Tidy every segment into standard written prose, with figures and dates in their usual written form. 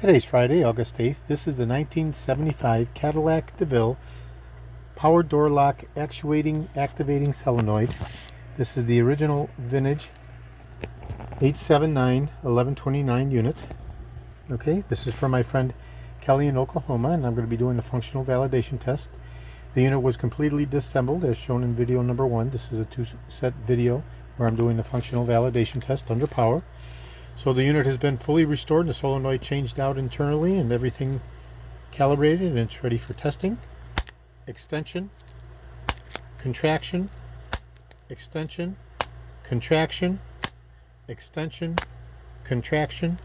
Today's Friday, August 8th. This is the 1975 Cadillac DeVille power door lock activating solenoid. This is the original vintage 879-1129 unit. Okay, this is from my friend Kelly in Oklahoma, and I'm going to be doing a functional validation test. The unit was completely disassembled as shown in video number 1. This is a two-set video where I'm doing the functional validation test under power. So the unit has been fully restored, the solenoid changed out internally, and everything calibrated, and it's ready for testing. Extension, contraction, extension, contraction, extension, contraction,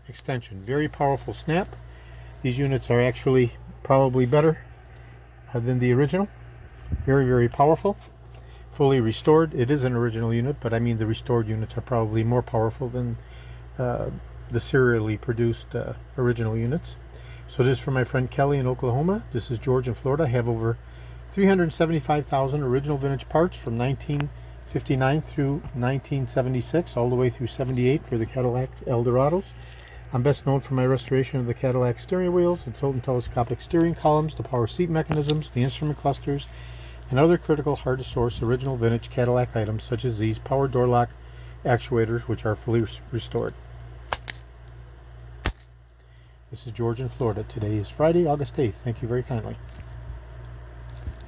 extension. Very powerful snap. These units are actually probably better than the original. Very, very powerful. Fully restored. It is an original unit, but I mean the restored units are probably more powerful than the serially produced original units. So this is from my friend Kelly in Oklahoma. This is George in Florida. I have over 375,000 original vintage parts from 1959 through 1976, all the way through 78 for the Cadillac Eldorados. I'm best known for my restoration of the Cadillac steering wheels, the tilt and telescopic steering columns, the power seat mechanisms, the instrument clusters, and other critical hard-to-source original vintage Cadillac items such as these power door lock actuators, which are fully restored. This is George in Florida. Today is Friday, August 8th. Thank you very kindly.